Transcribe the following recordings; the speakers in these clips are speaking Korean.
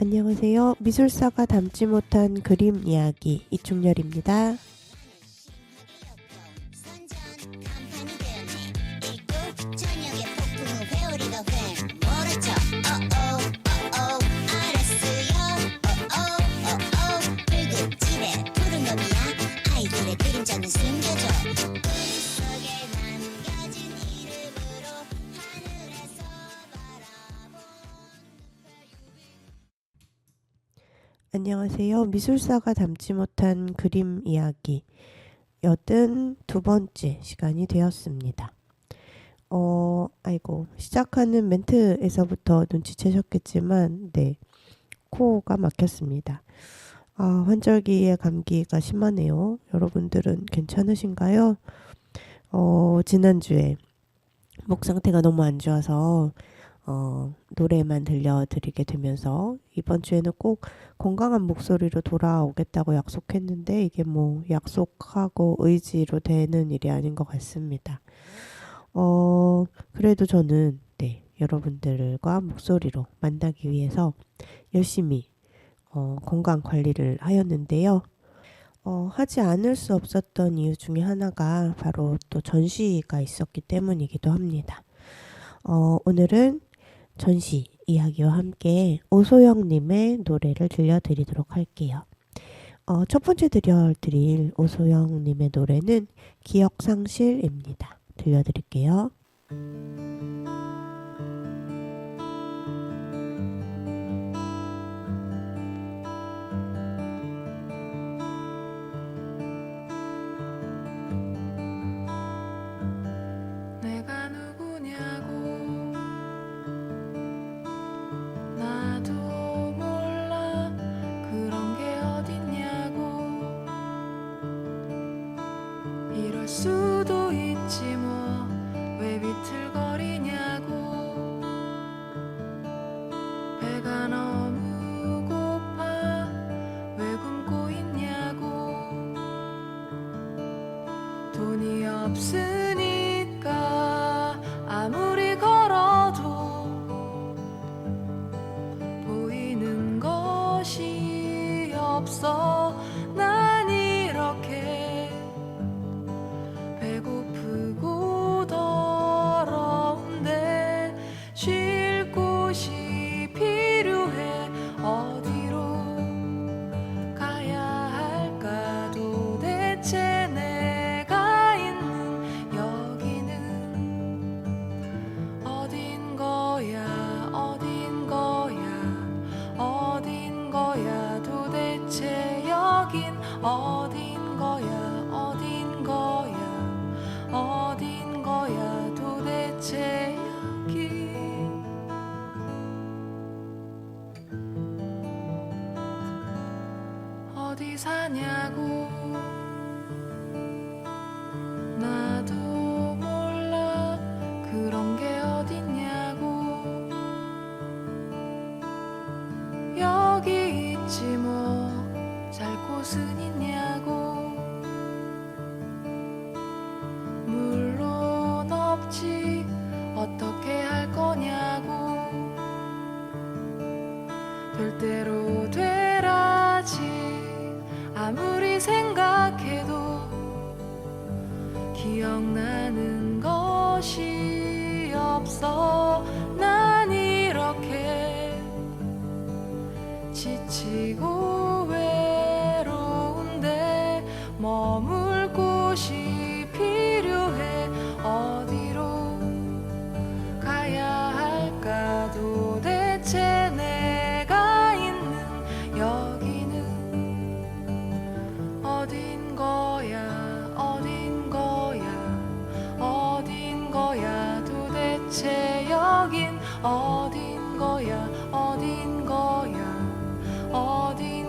안녕하세요. 미술사가 담지 못한 그림 이야기 이충렬입니다. 안녕하세요. 미술사가 담지 못한 그림 이야기 82번째 시간이 되었습니다. 시작하는 멘트에서부터 눈치채셨겠지만 코가 막혔습니다. 환절기에 감기가 심하네요. 여러분들은 괜찮으신가요? 지난주에 목 상태가 너무 안 좋아서 노래만 들려드리게 되면서 이번 주에는 꼭 건강한 목소리로 돌아오겠다고 약속했는데 이게 약속하고 의지로 되는 일이 아닌 것 같습니다. 그래도 저는 여러분들과 목소리로 만나기 위해서 열심히 건강 관리를 하였는데요. 하지 않을 수 없었던 이유 중에 하나가 바로 또 전시가 있었기 때문이기도 합니다. 오늘은 전시 이야기와 함께 오소영님의 노래를 들려드리도록 할게요. 첫 번째 들려드릴 오소영님의 노래는 기억상실입니다. 들려드릴게요. 수도 있지 왜 비틀거리냐고. 배가 너무 고파 왜 굶고 있냐고. 돈이 없으니까 아무리 걸어도 보이는 것이 없어. 난 이렇게 배고프고 더러운데 쉴 곳이 필요해. 어디로 가야 할까. 도대체 내가 있는 여기는 어딘 거야. 어딘 거야. 어딘 거야. 도대체 여긴 어딘 거야. 어딘 거야. 어딘 거야. 도대체 여기. 어디 사냐고. 나도 몰라 그런 게 어딨냐고. 여기 있지 잘 곳은 있냐고. 물론 없지 어떻게 할 거냐고. 될 대로 되라지 아무리 생각해도 기억나는 것이 없어. 난 이렇게 지치고 외로운데 머물 곳이 필요해. 어디로 가야 할까. 도대체 내가 있는 여기는 어딘 거야. 어딘 거야. 어딘 거야. 도대체 여긴 어딘 거야. 어딘 거야. 어딘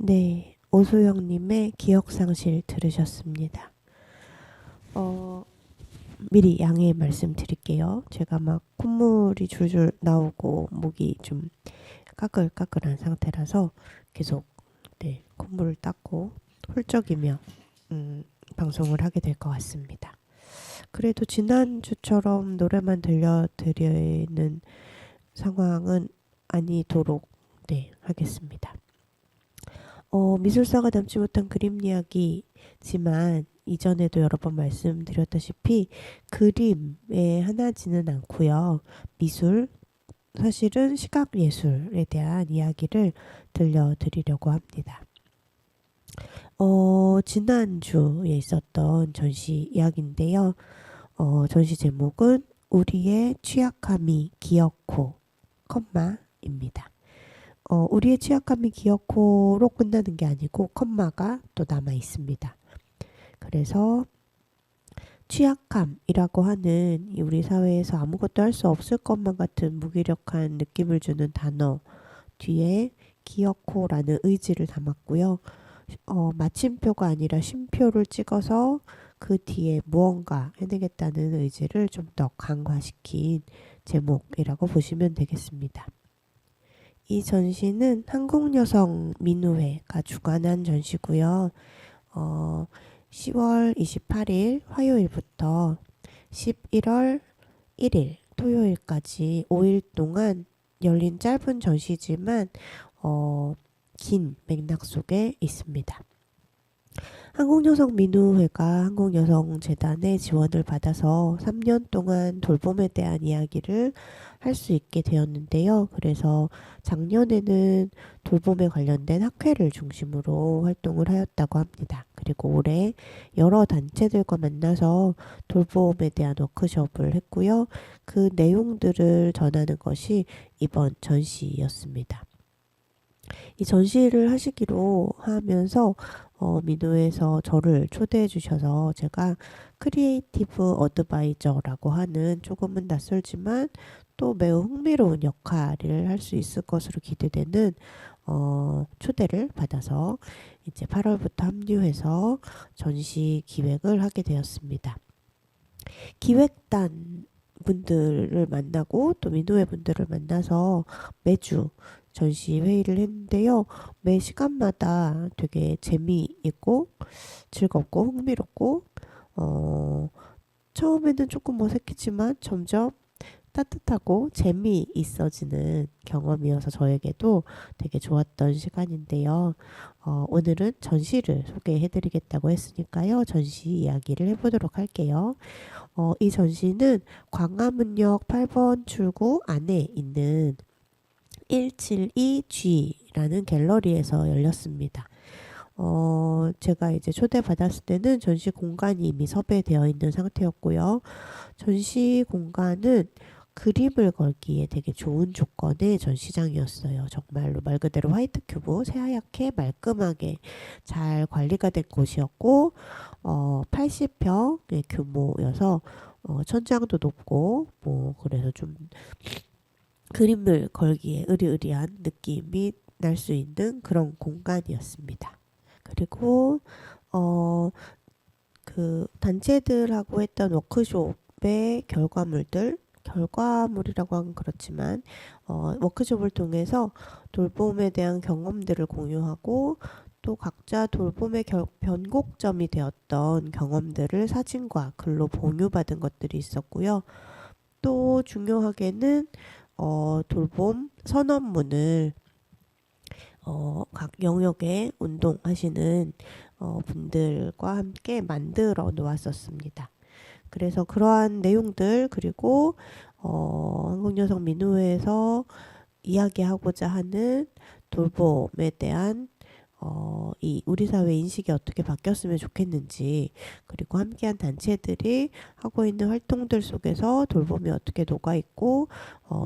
네, 오소영님의 기억상실 들으셨습니다. 미리 양해 말씀드릴게요. 제가 막 콧물이 줄줄 나오고 목이 좀 까끌까끌한 상태라서 계속 네, 콧물을 닦고 훌쩍이며 방송을 하게 될 것 같습니다. 그래도 지난주처럼 노래만 들려드리는 상황은 아니도록 네, 하겠습니다. 미술사가 담지 못한 그림 이야기지만 이전에도 여러 번 말씀드렸다시피 그림에 하나지는 않고요. 미술, 사실은 시각예술에 대한 이야기를 들려드리려고 합니다. 지난주에 있었던 전시 이야기인데요. 전시 제목은 우리의 취약함이 기어코, 컴마입니다. 우리의 취약함이 기어코로 끝나는 게 아니고 컴마가 또 남아 있습니다. 그래서 취약함이라고 하는 우리 사회에서 아무것도 할 수 없을 것만 같은 무기력한 느낌을 주는 단어 뒤에 기어코라는 의지를 담았고요. 마침표가 아니라 쉼표를 찍어서 그 뒤에 무언가 해내겠다는 의지를 좀 더 강화시킨 제목이라고 보시면 되겠습니다. 이 전시는 한국여성민우회가 주관한 전시고요. 10월 28일 화요일부터 11월 1일 토요일까지 5일 동안 열린 짧은 전시지만 긴 맥락 속에 있습니다. 한국여성민우회가 한국여성재단의 지원을 받아서 3년 동안 돌봄에 대한 이야기를 할 수 있게 되었는데요. 그래서 작년에는 돌봄에 관련된 학회를 중심으로 활동을 하였다고 합니다. 그리고 올해 여러 단체들과 만나서 돌봄에 대한 워크숍을 했고요. 그 내용들을 전하는 것이 이번 전시였습니다. 이 전시를 하시기로 하면서 민우에서 저를 초대해 주셔서 제가 크리에이티브 어드바이저라고 하는 조금은 낯설지만 또 매우 흥미로운 역할을 할 수 있을 것으로 기대되는 초대를 받아서 이제 8월부터 합류해서 전시 기획을 하게 되었습니다. 기획단 분들을 만나고 또 민우회 분들을 만나서 매주 전시 회의를 했는데요. 매 시간마다 되게 재미있고 즐겁고 흥미롭고 처음에는 조금 어색했지만 점점 따뜻하고 재미있어지는 경험이어서 저에게도 되게 좋았던 시간인데요. 오늘은 전시를 소개해드리겠다고 했으니까요. 전시 이야기를 해보도록 할게요. 이 전시는 광화문역 8번 출구 안에 있는 172G라는 갤러리에서 열렸습니다. 제가 이제 초대받았을 때는 전시 공간이 이미 섭외되어 있는 상태였고요. 전시 공간은 그림을 걸기에 되게 좋은 조건의 전시장이었어요. 정말로 말 그대로 화이트 큐브, 새하얗게 말끔하게 잘 관리가 된 곳이었고 80평의 규모여서 천장도 높고 그래서 좀 그림을 걸기에 으리으리한 느낌이 날 수 있는 그런 공간이었습니다. 그리고 그 단체들하고 했던 워크숍의 결과물이라고 하면 그렇지만 워크숍을 통해서 돌봄에 대한 경험들을 공유하고 또 각자 돌봄의 변곡점이 되었던 경험들을 사진과 글로 공유받은 것들이 있었고요. 또 중요하게는 돌봄 선언문을 각 영역에 운동하시는 분들과 함께 만들어 놓았었습니다. 그래서 그러한 내용들 그리고 한국여성민우회에서 이야기하고자 하는 돌봄에 대한 이 우리 사회 인식이 어떻게 바뀌었으면 좋겠는지 그리고 함께한 단체들이 하고 있는 활동들 속에서 돌봄이 어떻게 녹아있고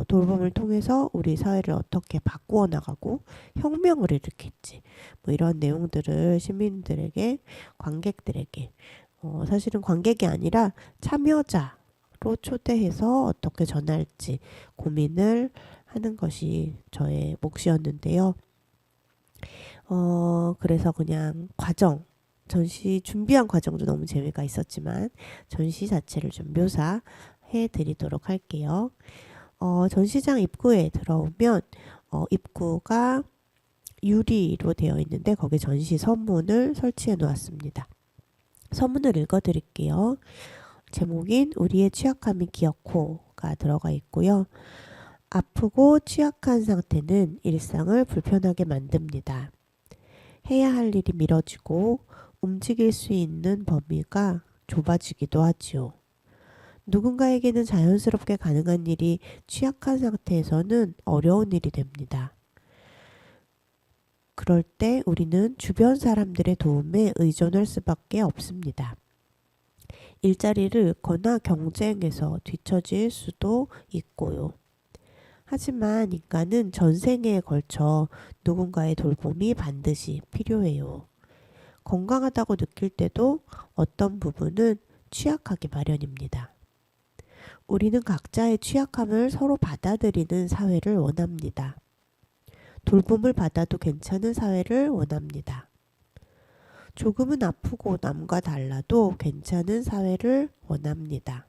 돌봄을 통해서 우리 사회를 어떻게 바꾸어 나가고 혁명을 일으킬지 뭐 이런 내용들을 시민들에게 관객들에게 사실은 관객이 아니라 참여자로 초대해서 어떻게 전할지 고민을 하는 것이 저의 몫이었는데요. 그래서 그냥 전시 준비한 과정도 너무 재미가 있었지만 전시 자체를 좀 묘사해 드리도록 할게요. 전시장 입구에 들어오면 입구가 유리로 되어 있는데 거기에 전시 서문을 설치해 놓았습니다. 서문을 읽어 드릴게요. 제목인 우리의 취약함이 기어코가 들어가 있고요. 아프고 취약한 상태는 일상을 불편하게 만듭니다. 해야 할 일이 미뤄지고 움직일 수 있는 범위가 좁아지기도 하지요. 누군가에게는 자연스럽게 가능한 일이 취약한 상태에서는 어려운 일이 됩니다. 그럴 때 우리는 주변 사람들의 도움에 의존할 수밖에 없습니다. 일자리를 잃거나 경쟁에서 뒤처질 수도 있고요. 하지만 인간은 전생에 걸쳐 누군가의 돌봄이 반드시 필요해요. 건강하다고 느낄 때도 어떤 부분은 취약하기 마련입니다. 우리는 각자의 취약함을 서로 받아들이는 사회를 원합니다. 돌봄을 받아도 괜찮은 사회를 원합니다. 조금은 아프고 남과 달라도 괜찮은 사회를 원합니다.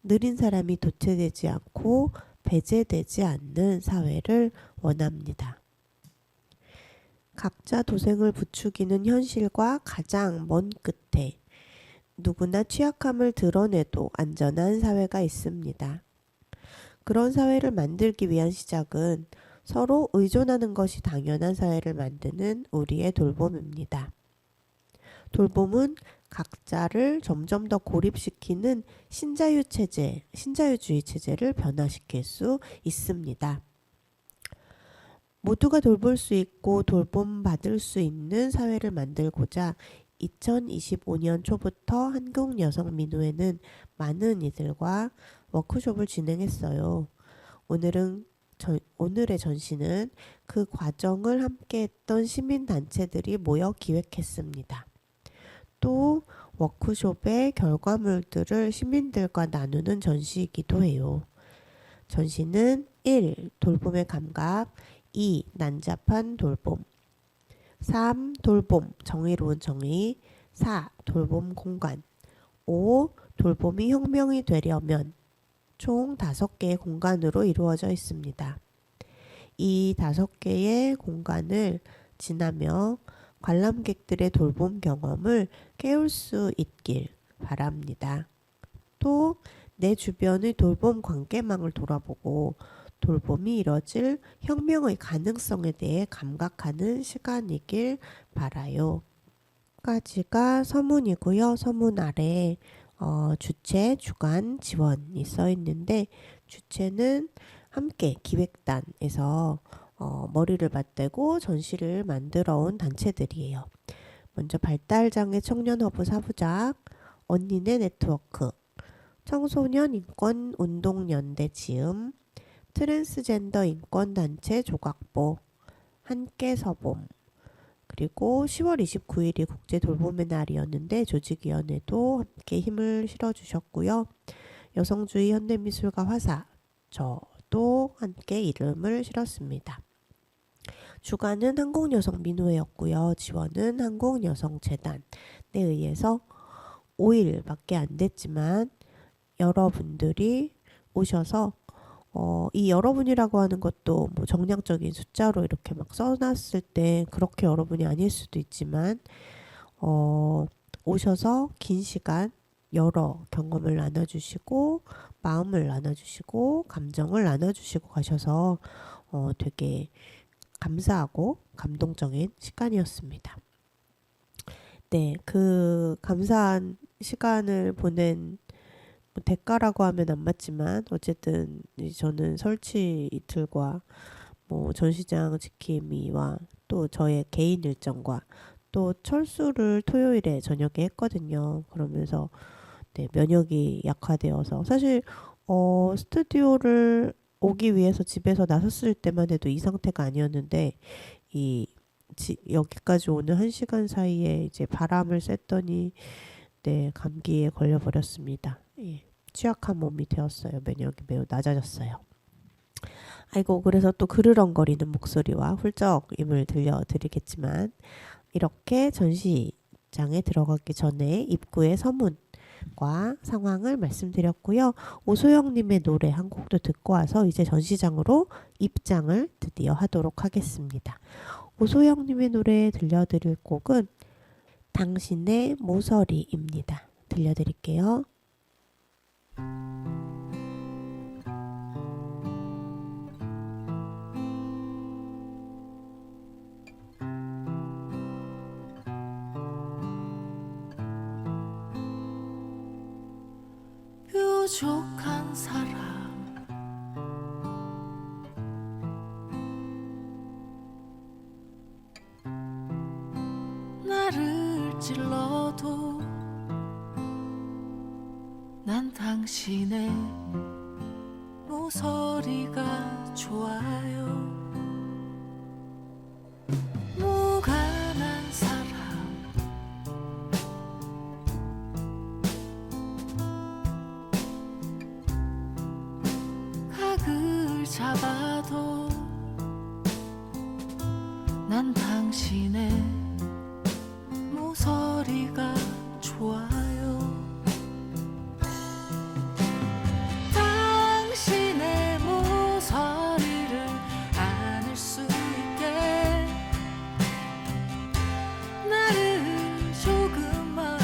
느린 사람이 도태되지 않고 배제되지 않는 사회를 원합니다. 각자 도생을 부추기는 현실과 가장 먼 끝에 누구나 취약함을 드러내도 안전한 사회가 있습니다. 그런 사회를 만들기 위한 시작은 서로 의존하는 것이 당연한 사회를 만드는 우리의 돌봄입니다. 돌봄은 각자를 점점 더 고립시키는 신자유주의 체제를 변화시킬 수 있습니다. 모두가 돌볼 수 있고 돌봄받을 수 있는 사회를 만들고자 2025년 초부터 한국여성민우회는 많은 이들과 워크숍을 진행했어요. 오늘의 전시는 그 과정을 함께했던 시민단체들이 모여 기획했습니다. 또 워크숍의 결과물들을 시민들과 나누는 전시이기도 해요. 전시는 1. 돌봄의 감각 2. 난잡한 돌봄 3. 돌봄 정의로운 정의 4. 돌봄 공간 5. 돌봄이 혁명이 되려면 총 5개의 공간으로 이루어져 있습니다. 이 5개의 공간을 지나며 관람객들의 돌봄 경험을 깨울 수 있길 바랍니다. 또 내 주변의 돌봄 관계망을 돌아보고 돌봄이 이뤄질 혁명의 가능성에 대해 감각하는 시간이길 바라요. 까지가 서문이고요. 서문 아래 주체, 주관, 지원이 써 있는데 주체는 함께 기획단에서 머리를 맞대고 전시를 만들어 온 단체들이에요. 먼저 발달장애 청년허브 사부작, 언니네 네트워크, 청소년 인권 운동연대 지음, 트랜스젠더 인권단체 조각보, 함께 서봄, 그리고 10월 29일이 국제돌봄의 날이었는데 조직위원회도 함께 힘을 실어주셨고요. 여성주의 현대미술가 화사, 저도 함께 이름을 실었습니다. 주관은 한국여성민우회였고요. 지원은 한국여성재단에 의해서 5일밖에 안 됐지만 여러분들이 오셔서 이 여러분이라고 하는 것도 뭐 정량적인 숫자로 이렇게 막 써놨을 때 그렇게 여러분이 아닐 수도 있지만 오셔서 긴 시간 여러 경험을 나눠주시고 마음을 나눠주시고 감정을 나눠주시고 가셔서 되게 감사하고 감동적인 시간이었습니다. 네, 그 감사한 시간을 보낸 뭐 대가라고 하면 안 맞지만 어쨌든 저는 설치 이틀과 뭐 전시장 지킴이와 또 저의 개인 일정과 또 철수를 토요일에 저녁에 했거든요. 그러면서 네, 면역이 약화되어서 사실 스튜디오를 오기 위해서 집에서 나섰을 때만 해도 이 상태가 아니었는데 여기까지 오는 1시간 사이에 이제 바람을 쐈더니 네, 감기에 걸려버렸습니다. 예, 취약한 몸이 되었어요. 면역이 매우 낮아졌어요. 아이고, 그래서 또 그르렁거리는 목소리와 훌쩍임을 들려드리겠지만, 이렇게 전시장에 들어가기 전에 입구의 서문과 상황을 말씀드렸고요. 오소영님의 노래 한 곡도 듣고 와서 이제 전시장으로 입장을 드디어 하도록 하겠습니다. 오소영님의 노래 들려드릴 곡은 당신의 모서리입니다. 들려드릴게요. 뾰족한 사람 나를 찔러도 난 당신의 모서리가 좋아요. 무관한 사람 각을 잡아도 난 당신의 모서리가 좋아요. 당신의 모서리를 안을 수 있게 나를 조금만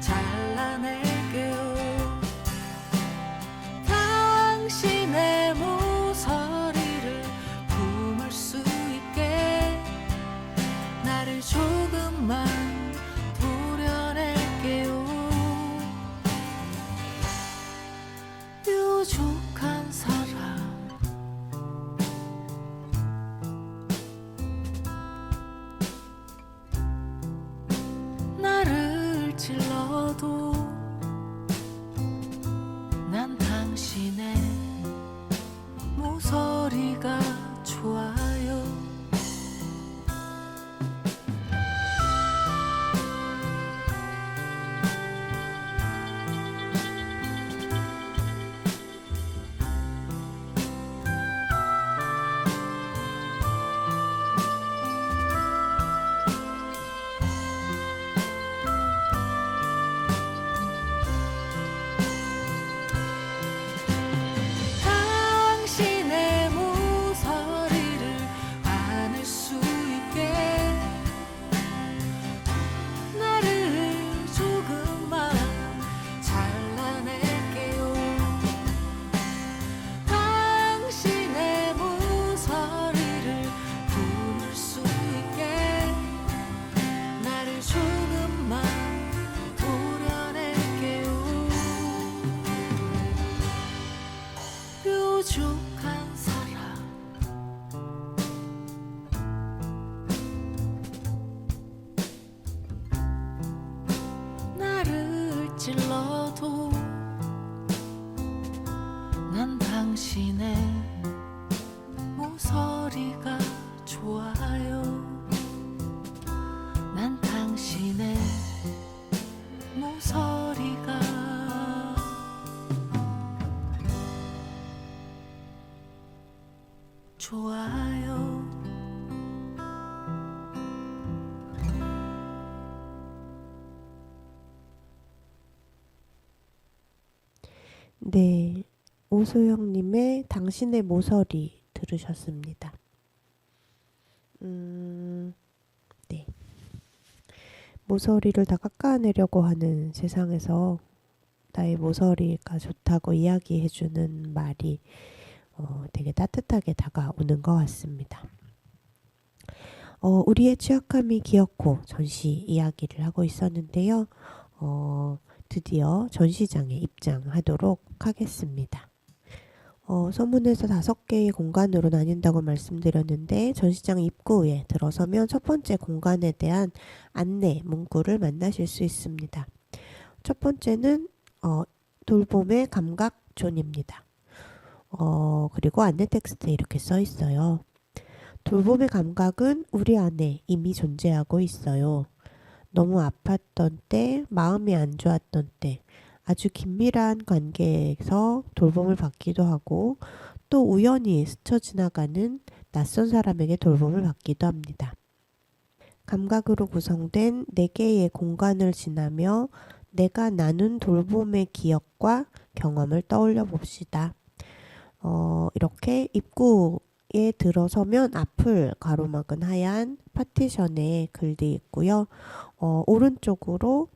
잘라낼게요. 당신의 모서리를 품을 수 있게 나를 조금만 도려낼게요. 뾰족한 사람 나를 찔러도 난 당신의 모서리가 좋아요. 당신의 모서리를 안을 수 있게 나를 조금만 잘라낼게요. 당신의 모서리를 품을 수 있게 나를 조금만 도려낼게요. 뾰족한 사람 나를 찔러도 난 당신의 모서리가 좋아요. 난 당신의 모서리가 좋아요. 네, 오소영님의 당신의 모서리 들으셨습니다. 네. 모서리를 다 깎아내려고 하는 세상에서 나의 모서리가 좋다고 이야기해주는 말이 되게 따뜻하게 다가오는 것 같습니다. 우리의 취약함이 기어코 전시 이야기를 하고 있었는데요. 드디어 전시장에 입장하도록 하겠습니다. 서문에서 5개의 공간으로 나뉜다고 말씀드렸는데 전시장 입구에 들어서면 첫 번째 공간에 대한 안내 문구를 만나실 수 있습니다. 첫 번째는 돌봄의 감각존입니다. 그리고 안내 텍스트에 이렇게 써 있어요. 돌봄의 감각은 우리 안에 이미 존재하고 있어요. 너무 아팠던 때, 마음이 안 좋았던 때, 아주 긴밀한 관계에서 돌봄을 받기도 하고 또 우연히 스쳐 지나가는 낯선 사람에게 돌봄을 받기도 합니다. 감각으로 구성된 4개의 공간을 지나며 내가 나눈 돌봄의 기억과 경험을 떠올려 봅시다. 이렇게 입구에 들어서면 앞을 가로막은 하얀 파티션에 글이 있고요. 오른쪽으로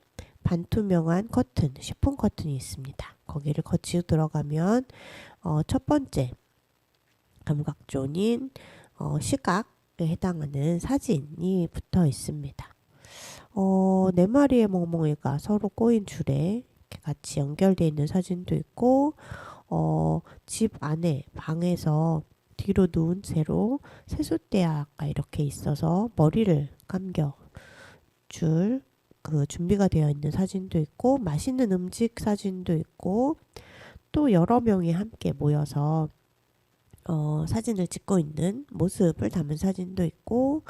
반투명한 커튼, 시폰 커튼이 있습니다. 거기를 거치고 들어가면 첫 번째 감각존인 시각에 해당하는 사진이 붙어 있습니다. 4마리의 멍멍이가 서로 꼬인 줄에 이렇게 같이 연결되어 있는 사진도 있고, 집 안에 방에서 뒤로 누운 채로 세숫대야가 이렇게 있어서 머리를 감겨 줄 그 준비가 되어 있는 사진도 있고, 맛있는 음식 사진도 있고, 또 여러 명이 함께 모여서 사진을 찍고 있는 모습을 담은 사진도 있고,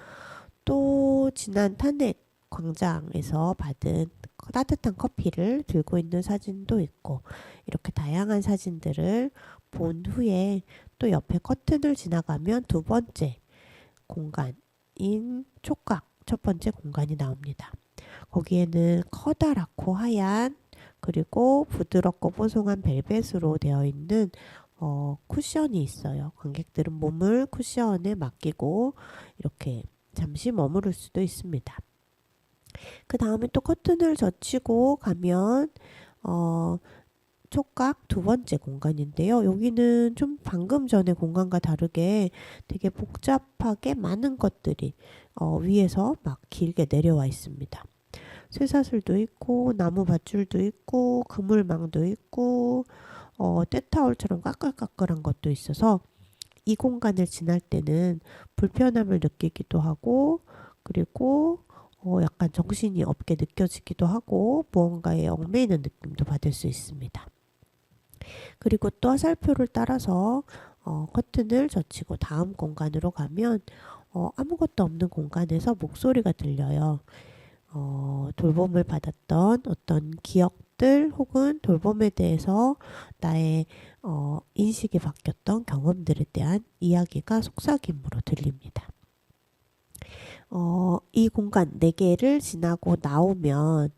또 지난 탄핵 광장에서 받은 따뜻한 커피를 들고 있는 사진도 있고, 이렇게 다양한 사진들을 본 후에 또 옆에 커튼을 지나가면 두 번째 공간인 촉각 첫 번째 공간이 나옵니다. 거기에는 커다랗고 하얀 그리고 부드럽고 뽀송한 벨벳으로 되어 있는 쿠션이 있어요. 관객들은 몸을 쿠션에 맡기고 이렇게 잠시 머무를 수도 있습니다. 그 다음에 또 커튼을 젖히고 가면 촉각 두 번째 공간인데요. 여기는 좀 방금 전에 공간과 다르게 되게 복잡하게 많은 것들이 위에서 막 길게 내려와 있습니다. 쇠사슬도 있고 나무 밧줄도 있고 그물망도 있고 때타올처럼 까끌까끌한 것도 있어서 이 공간을 지날 때는 불편함을 느끼기도 하고, 그리고 약간 정신이 없게 느껴지기도 하고 무언가에 얽매이는 느낌도 받을 수 있습니다. 그리고 또 화살표를 따라서 커튼을 젖히고 다음 공간으로 가면 아무것도 없는 공간에서 목소리가 들려요. 돌봄을 받았던 어떤 기억들 혹은 돌봄에 대해서 나의 인식이 바뀌었던 경험들에 대한 이야기가 속삭임으로 들립니다. 이 공간 4개를 지나고 나오면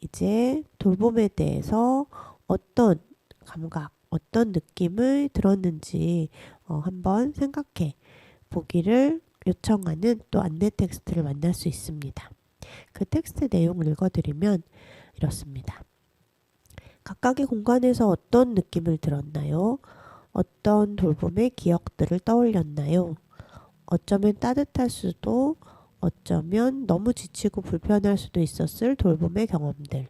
이제 돌봄에 대해서 어떤 감각, 어떤 느낌을 들었는지 한번 생각해 보기를 요청하는 또 안내 텍스트를 만날 수 있습니다. 그 텍스트 내용을 읽어드리면 이렇습니다. 각각의 공간에서 어떤 느낌을 들었나요? 어떤 돌봄의 기억들을 떠올렸나요? 어쩌면 따뜻할 수도, 어쩌면 너무 지치고 불편할 수도 있었을 돌봄의 경험들.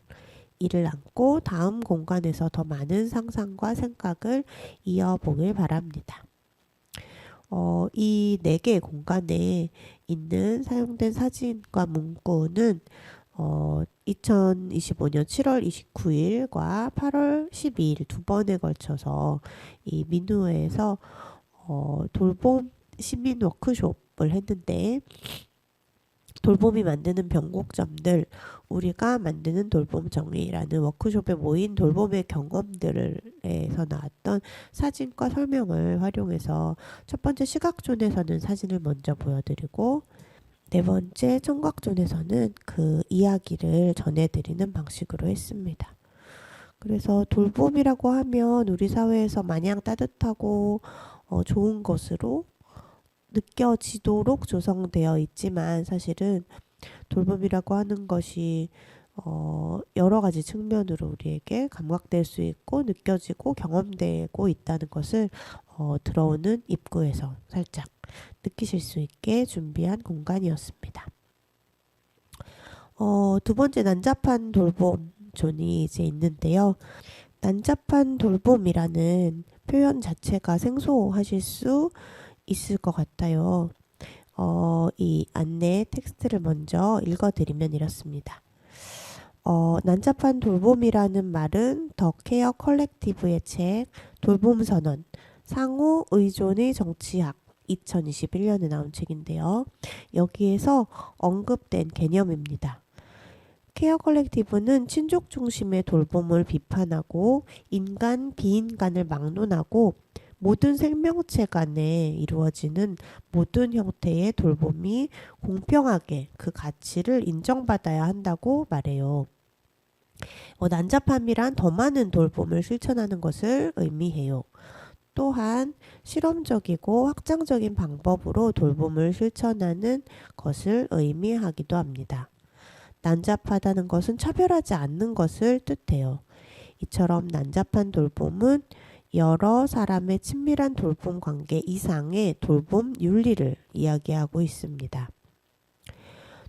이를 안고 다음 공간에서 더 많은 상상과 생각을 이어보길 바랍니다. 이 4개의 공간에 있는 사용된 사진과 문구는 2025년 7월 29일과 8월 12일 두 번에 걸쳐서 이 민우회에서 돌봄 시민 워크숍을 했는데, 돌봄이 만드는 변곡점들, 우리가 만드는 돌봄 정의라는 워크숍에 모인 돌봄의 경험들에서 나왔던 사진과 설명을 활용해서 첫 번째 시각존에서는 사진을 먼저 보여드리고, 네 번째 청각존에서는 그 이야기를 전해드리는 방식으로 했습니다. 그래서 돌봄이라고 하면 우리 사회에서 마냥 따뜻하고 좋은 것으로 느껴지도록 조성되어 있지만, 사실은 돌봄이라고 하는 것이 여러 가지 측면으로 우리에게 감각될 수 있고 느껴지고 경험되고 있다는 것을 들어오는 입구에서 살짝 느끼실 수 있게 준비한 공간이었습니다. 두 번째 난잡한 돌봄 존이 이제 있는데요. 난잡한 돌봄이라는 표현 자체가 생소하실 수 있을 것 같아요. 이 안내 텍스트를 먼저 읽어드리면 이렇습니다. 난잡한 돌봄이라는 말은 더 케어 컬렉티브의 책 돌봄 선언 상호 의존의 정치학 2021년에 나온 책인데요. 여기에서 언급된 개념입니다. 케어 컬렉티브는 친족 중심의 돌봄을 비판하고 인간, 비인간을 막론하고 모든 생명체 간에 이루어지는 모든 형태의 돌봄이 공평하게 그 가치를 인정받아야 한다고 말해요. 난잡함이란 더 많은 돌봄을 실천하는 것을 의미해요. 또한 실험적이고 확장적인 방법으로 돌봄을 실천하는 것을 의미하기도 합니다. 난잡하다는 것은 차별하지 않는 것을 뜻해요. 이처럼 난잡한 돌봄은 여러 사람의 친밀한 돌봄 관계 이상의 돌봄 윤리를 이야기하고 있습니다.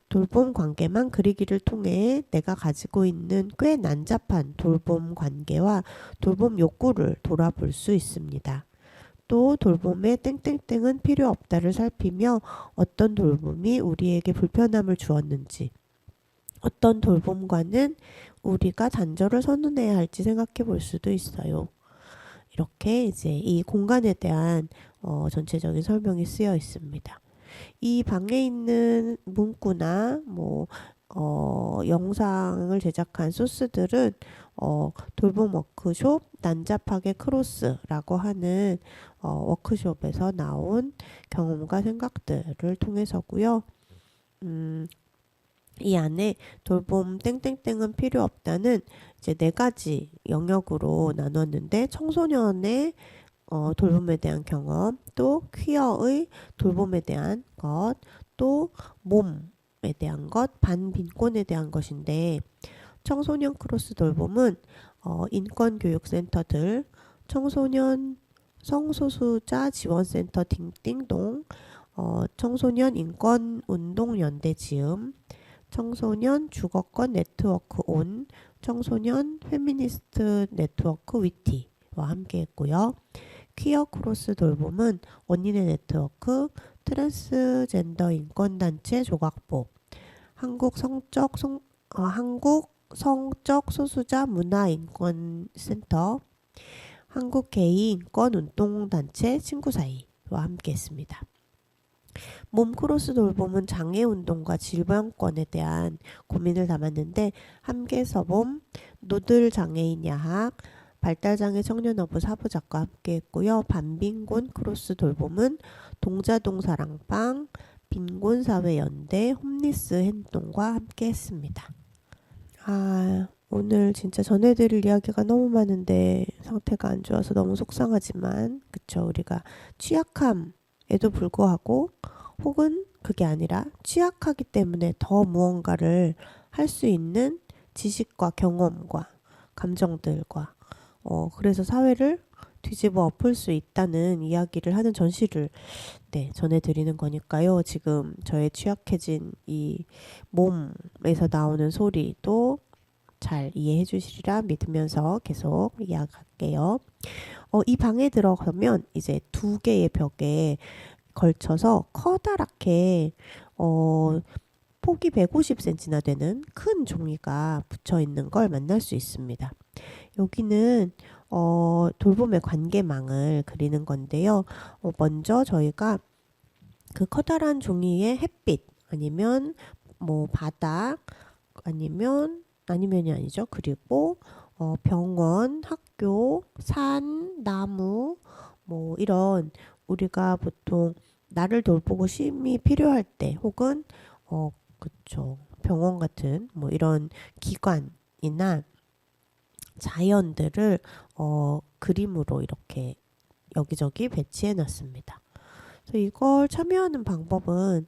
돌봄 관계만 그리기를 통해 내가 가지고 있는 꽤 난잡한 돌봄 관계와 돌봄 욕구를 돌아볼 수 있습니다. 또 돌봄에 땡땡땡은 필요 없다를 살피며 어떤 돌봄이 우리에게 불편함을 주었는지, 어떤 돌봄과는 우리가 단절을 선언해야 할지 생각해 볼 수도 있어요. 이렇게 이제 이 공간에 대한 전체적인 설명이 쓰여 있습니다. 이 방에 있는 문구나 영상을 제작한 소스들은 돌봄 워크숍 난잡하게 크로스라고 하는 워크숍에서 나온 경험과 생각들을 통해서고요. 이 안에 돌봄 땡땡땡은 필요 없다는 이제 4가지 영역으로 나눴는데, 청소년의 돌봄에 대한 경험, 또 퀴어의 돌봄에 대한 것, 또 몸에 대한 것, 반빈곤에 대한 것인데, 청소년 크로스 돌봄은 인권교육센터들, 청소년 성소수자 지원센터 딩딩동, 청소년 인권운동연대 지음, 청소년 주거권 네트워크 온, 청소년 페미니스트 네트워크 위티와 함께 했고요. 퀴어 크로스 돌봄은 언니네 네트워크, 트랜스젠더 인권단체 조각보, 한국 성적 소수자 문화인권센터, 한국 게이 인권운동단체 친구 사이와 함께 했습니다. 몸 크로스 돌봄은 장애운동과 질병권에 대한 고민을 담았는데, 함께서봄, 노들장애인 야학, 발달장애 청년어부 사부작과 함께 했고요. 반빈곤 크로스 돌봄은 동자동사랑방, 빈곤사회연대, 홈리스 행동과 함께 했습니다. 오늘 진짜 전해드릴 이야기가 너무 많은데 상태가 안 좋아서 너무 속상하지만, 그쵸, 우리가 취약함에도 불구하고, 혹은 그게 아니라 취약하기 때문에 더 무언가를 할 수 있는 지식과 경험과 감정들과 그래서 사회를 뒤집어 엎을 수 있다는 이야기를 하는 전시를 전해드리는 거니까요. 지금 저의 취약해진 이 몸에서 나오는 소리도 잘 이해해 주시리라 믿으면서 계속 이야기할게요. 이 방에 들어가면 이제 2개의 벽에 걸쳐서 커다랗게 폭이 150cm나 되는 큰 종이가 붙여 있는 걸 만날 수 있습니다. 여기는 돌봄의 관계망을 그리는 건데요. 먼저 저희가 그 커다란 종이에 햇빛, 아니면 바닥, 아니면이 아니죠. 그리고 병원, 학교, 산, 나무, 이런 우리가 보통 나를 돌보고 쉼이 필요할 때, 혹은 그쵸, 병원 같은 이런 기관이나 자연들을 그림으로 이렇게 여기저기 배치해 놨습니다. 그래서 이걸 참여하는 방법은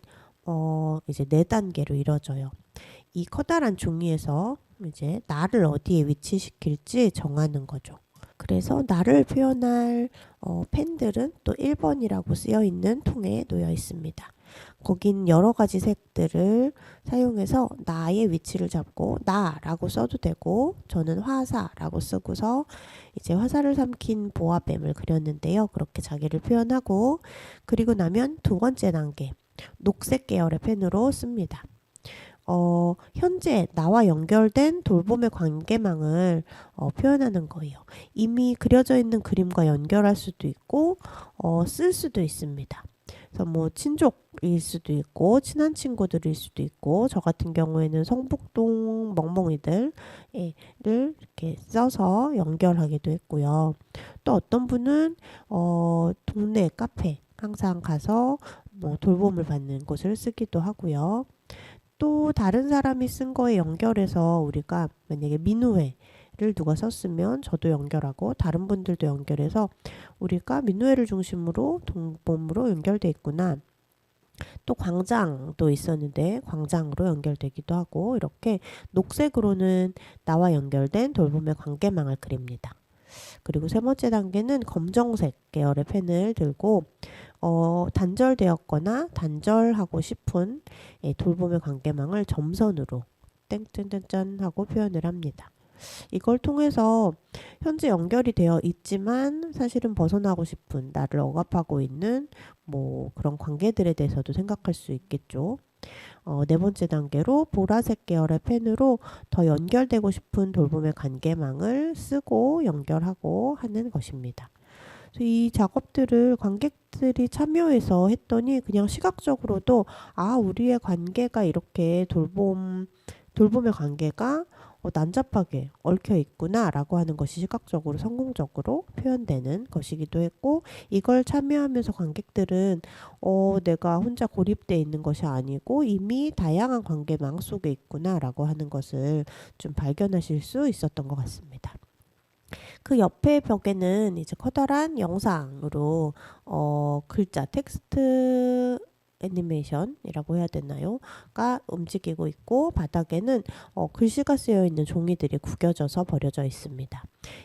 이제 4단계로 이루어져요. 이 커다란 종이에서 이제 나를 어디에 위치시킬지 정하는 거죠. 그래서 나를 표현할 펜들은 또 1번이라고 쓰여 있는 통에 놓여 있습니다. 거긴 여러 가지 색들을 사용해서 나의 위치를 잡고 나라고 써도 되고, 저는 화사라고 쓰고서 이제 화살을 삼킨 보아뱀을 그렸는데요. 그렇게 자기를 표현하고, 그리고 나면 2번째 단계, 녹색 계열의 펜으로 씁니다. 현재 나와 연결된 돌봄의 관계망을 표현하는 거예요. 이미 그려져 있는 그림과 연결할 수도 있고 쓸 수도 있습니다. 그래서 친족 일 수도 있고 친한 친구들일 수도 있고 저 같은 경우에는 성북동 멍멍이들 를 이렇게 써서 연결하기도 했고요. 또 어떤 분은 동네 카페 항상 가서 뭐 돌봄을 받는 곳을 쓰기도 하고요. 또 다른 사람이 쓴 거에 연결해서 우리가 만약에 민우회를 누가 썼으면 저도 연결하고 다른 분들도 연결해서 우리가 민우회를 중심으로 돌봄으로 연결돼 있구나. 또 광장도 있었는데 광장으로 연결되기도 하고 이렇게 녹색으로는 나와 연결된 돌봄의 관계망을 그립니다. 그리고 세 번째 단계는 검정색 계열의 펜을 들고 단절되었거나 단절하고 싶은 돌봄의 관계망을 점선으로 땡땡땡짠 하고 표현을 합니다. 이걸 통해서 현재 연결이 되어 있지만 사실은 벗어나고 싶은 나를 억압하고 있는 뭐 그런 관계들에 대해서도 생각할 수 있겠죠. 네 번째 단계로 보라색 계열의 펜으로 더 연결되고 싶은 돌봄의 관계망을 쓰고 연결하고 하는 것입니다. 그래서 이 작업들을 관객들이 참여해서 했더니 그냥 시각적으로도 우리의 관계가 이렇게 돌봄의 관계가 난잡하게 얽혀 있구나라고 하는 것이 시각적으로 성공적으로 표현되는 것이기도 했고 이걸 참여하면서 관객들은 내가 혼자 고립되어 있는 것이 아니고 이미 다양한 관계망 속에 있구나라고 하는 것을 좀 발견하실 수 있었던 것 같습니다. 그 옆에 벽에는 이제 커다란 영상으로 글자 텍스트 애니메이션이라고 해야 되나요? 가 움직이고 있고 바닥에는 글씨가 쓰여 있는 종이들이 구겨져서 버려져 있습니다.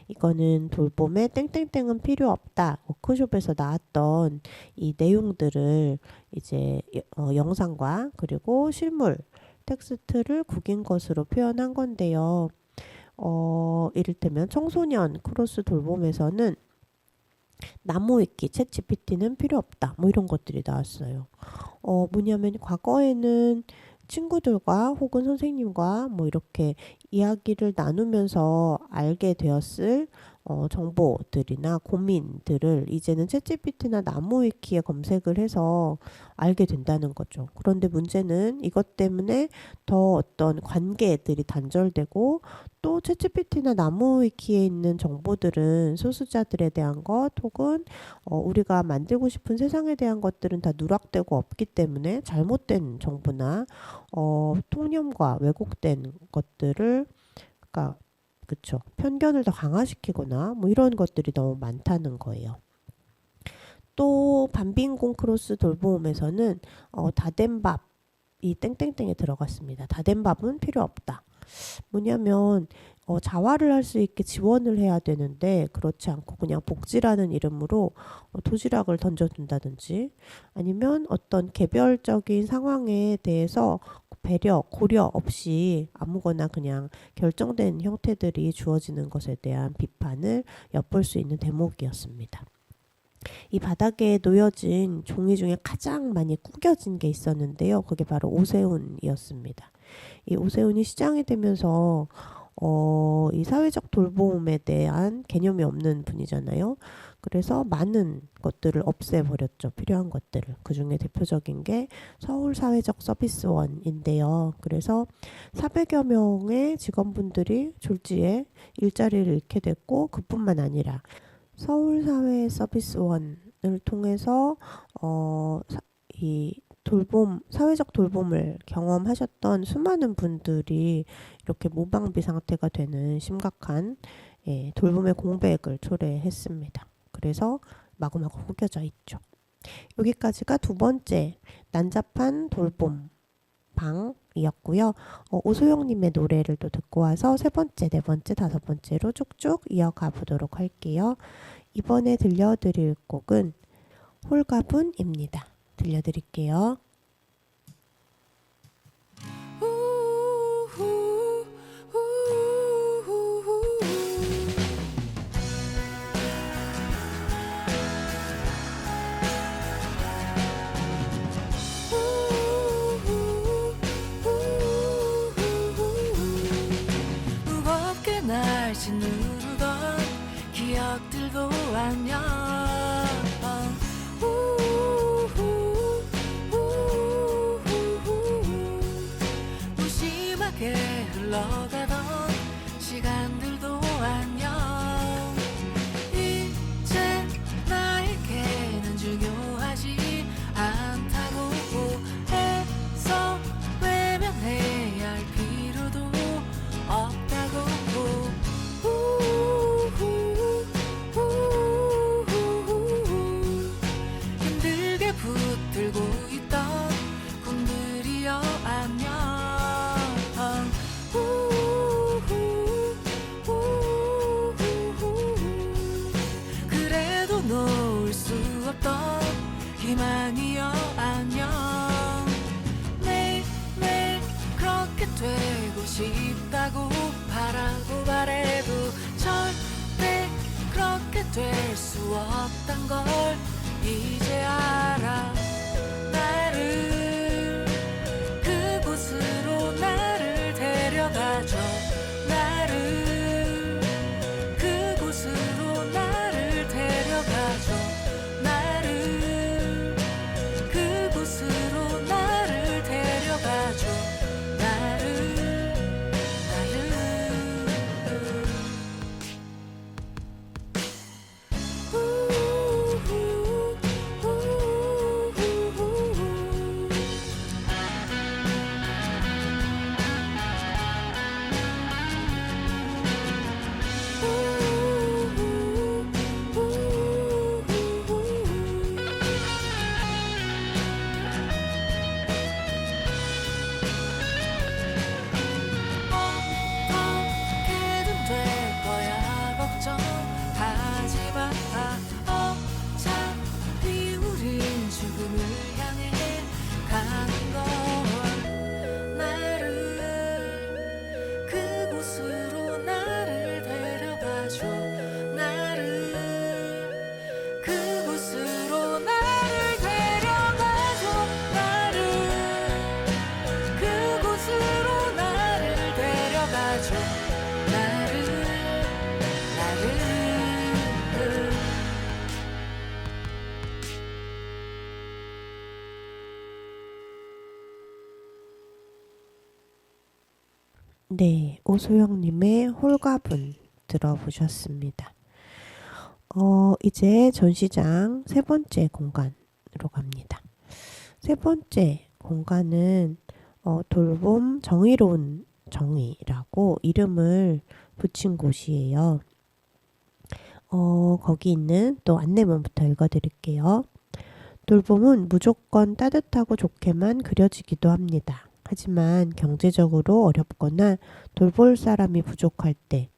이거는 돌봄에 땡땡땡은 필요 없다. 워크숍에서 나왔던 이 내용들을 이제 영상과 그리고 실물 텍스트를 구긴 것으로 표현한 건데요. 이를테면 청소년 크로스 돌봄에서는 나무 위키, 챗GPT는 필요 없다. 뭐 이런 것들이 나왔어요. 뭐냐면 과거에는 친구들과 혹은 선생님과 뭐 이렇게 이야기를 나누면서 알게 되었을 정보들이나 고민들을 이제는 챗GPT나 나무위키에 검색을 해서 알게 된다는 거죠. 그런데 문제는 이것 때문에 더 어떤 관계들이 단절되고 또 챗GPT나 나무위키에 있는 정보들은 소수자들에 대한 것 혹은 우리가 만들고 싶은 세상에 대한 것들은 다 누락되고 없기 때문에 잘못된 정보나 통념과 왜곡된 것들을 그러니까 그쵸. 편견을 더 강화시키거나 뭐 이런 것들이 너무 많다는 거예요. 또 반빈공 크로스 돌봄에서는 다 된 밥이 땡땡땡에 들어갔습니다. 다 된 밥은 필요 없다. 뭐냐면 자활을 할 수 있게 지원을 해야 되는데 그렇지 않고 그냥 복지라는 이름으로 도시락을 던져준다든지 아니면 어떤 개별적인 상황에 대해서 배려, 고려 없이 아무거나 그냥 결정된 형태들이 주어지는 것에 대한 비판을 엿볼 수 있는 대목이었습니다. 이 바닥에 놓여진 종이 중에 가장 많이 구겨진 게 있었는데요. 그게 바로 오세훈이었습니다. 이 오세훈이 시장이 되면서 이 사회적 돌봄에 대한 개념이 없는 분이잖아요. 그래서 많은 것들을 없애버렸죠. 필요한 것들을. 그 중에 대표적인 게 서울 사회적 서비스원인데요. 그래서 400여 명의 직원분들이 졸지에 일자리를 잃게 됐고 그뿐만 아니라 서울 사회 서비스원을 통해서 이 사회적 돌봄을 경험하셨던 수많은 분들이 이렇게 무방비 상태가 되는 심각한 돌봄의 공백을 초래했습니다. 그래서 마구마구 구겨져 있죠. 여기까지가 두 번째 난잡한 돌봄 방이었고요. 오소영님의 노래를 또 듣고 와서 세 번째, 네 번째, 다섯 번째로 쭉쭉 이어가 보도록 할게요. 이번에 들려드릴 곡은 홀가분입니다. 들려드릴게요. 무겁게 날 짓누르던 기억들도 안녕 흘러가던 시간들도 안녕. 이제 나에게는 중요하지 않다고 해서 외면해야 할 필요도 없다고. 힘들게 붙들고 있던 꿈들이여 안녕. 그래도 놓을 수 없던 희망이여 안녕. 매일매일 그렇게 되고 싶다고 바라고 바래도 절대 그렇게 될 수 없단 걸 이제 알아. 나를 그곳으로 나를 데려가줘. 나를 그곳으로 나를 데려가줘. 나를 그곳으로 나를 데려가줘. 나를 어떻게든 될 거야 걱정하지 마. 어차피 우린 죽음을 향해 가는 걸. 나를 그곳으로 나를 데려가줘. 나를 그곳으로 나를 데려가줘. 나를 그곳으로 나를 데려가줘. 나를 네, 오소영님의 홀가분 들어보셨습니다. 이제 전시장 세 번째 공간으로 갑니다. 세 번째 공간은 돌봄 정의로운 정의라고 이름을 붙인 곳이에요. 거기 있는 또 안내문부터 읽어드릴게요. 돌봄은 무조건 따뜻하고 좋게만 그려지기도 합니다. 하지만 경제적으로 어렵거나 돌볼 사람이 부족할 때,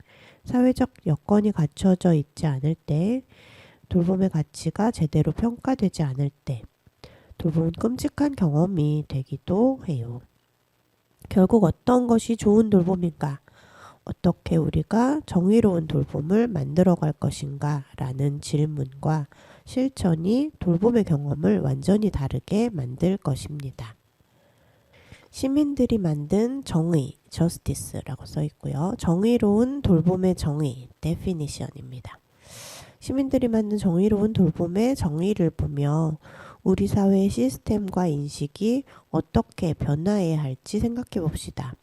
사회적 여건이 갖춰져 있지 않을 때, 돌봄의 가치가 제대로 평가되지 않을 때, 돌봄은 끔찍한 경험이 되기도 해요. 결국 어떤 것이 좋은 돌봄인가? 어떻게 우리가 정의로운 돌봄을 만들어갈 것인가? 라는 질문과 실천이 돌봄의 경험을 완전히 다르게 만들 것입니다. 시민들이 만든 정의, justice라고 써 있고요. 정의로운 돌봄의 정의, definition입니다. 시민들이 만든 정의로운 돌봄의 정의를 보며 우리 사회의 시스템과 인식이 어떻게 변화해야 할지 생각해 봅시다.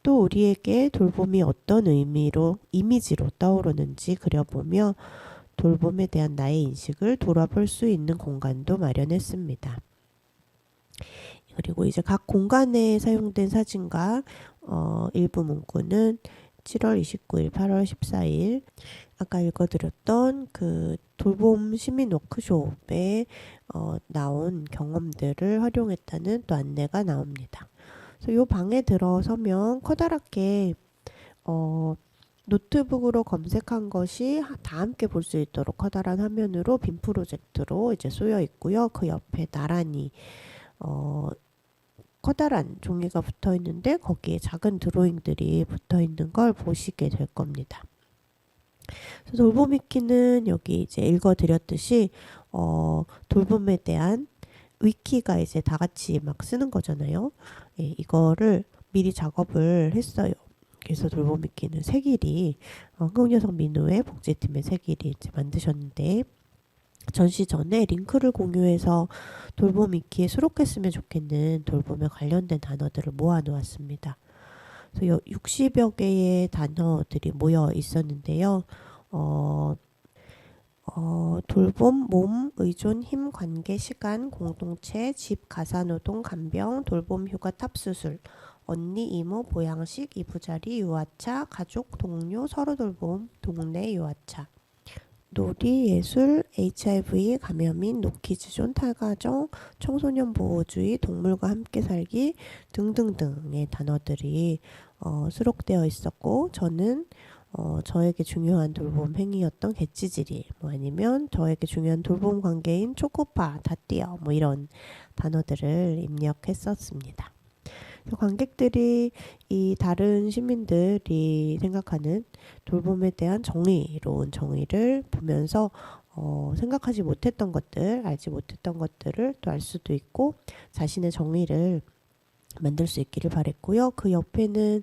또 우리에게 돌봄이 어떤 이미지로 떠오르는지 그려보며 돌봄에 대한 나의 인식을 돌아볼 수 있는 공간도 마련했습니다. 그리고 이제 각 공간에 사용된 사진과 일부 문구는 7월 29일, 8월 14일 아까 읽어드렸던 그 돌봄 시민 워크숍에 나온 경험들을 활용했다는 또 안내가 나옵니다. 그래서 이 방에 들어서면 커다랗게 노트북으로 검색한 것이 다 함께 볼 수 있도록 커다란 화면으로 빔 프로젝트로 이제 쏘여 있고요. 그 옆에 나란히 커다란 종이가 붙어 있는데 거기에 작은 드로잉들이 붙어 있는 걸 보시게 될 겁니다. 그래서 돌봄위키는 여기 이제 읽어드렸듯이 돌봄에 대한 위키가 이제 다 같이 막 쓰는 거잖아요. 예, 이거를 미리 작업을 했어요. 그래서 돌봄위키는 세길이 한국여성민우회 복지팀의 세길이 이제 만드셨는데 전시 전에 링크를 공유해서 돌봄 위키에 수록했으면 좋겠는 돌봄에 관련된 단어들을 모아 놓았습니다. 그래서 60여 개의 단어들이 모여 있었는데요. 돌봄, 몸, 의존, 힘, 관계, 시간, 공동체, 집, 가사노동, 간병, 돌봄, 휴가, 탑수술, 언니, 이모, 보양식, 이부자리, 유아차, 가족, 동료, 서로 돌봄, 동네, 유아차, 놀이, 예술, HIV, 감염인, 노키즈존, 탈가정, 청소년 보호주의, 동물과 함께 살기 등등등의 단어들이 수록되어 있었고, 저는 저에게 중요한 돌봄 행위였던 개찌질이, 뭐 아니면 저에게 중요한 돌봄 관계인 초코파, 다띠어, 뭐 이런 단어들을 입력했었습니다. 관객들이 이 다른 시민들이 생각하는 돌봄에 대한 정의로운 정의를 보면서 생각하지 못했던 것들, 알지 못했던 것들을 또 알 수도 있고 자신의 정의를 만들 수 있기를 바랬고요. 그 옆에는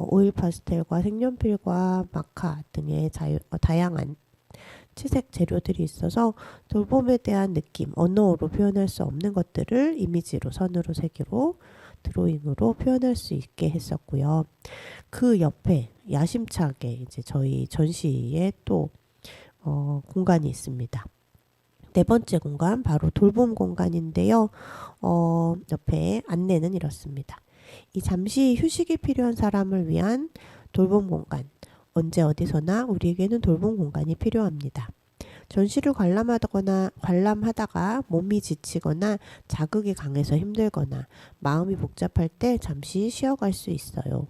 오일 파스텔과 색연필과 마카 등의 다양한 치색 재료들이 있어서 돌봄에 대한 느낌, 언어로 표현할 수 없는 것들을 이미지로, 선으로, 색으로, 드로잉으로 표현할 수 있게 했었고요. 그 옆에 야심차게 이제 저희 전시에 또 공간이 있습니다. 네 번째 공간, 바로 돌봄 공간인데요. 옆에 안내는 이렇습니다. 이 잠시 휴식이 필요한 사람을 위한 돌봄 공간. 언제 어디서나 우리에게는 돌봄 공간이 필요합니다. 전시를 관람하다가 몸이 지치거나 자극이 강해서 힘들거나 마음이 복잡할 때 잠시 쉬어갈 수 있어요.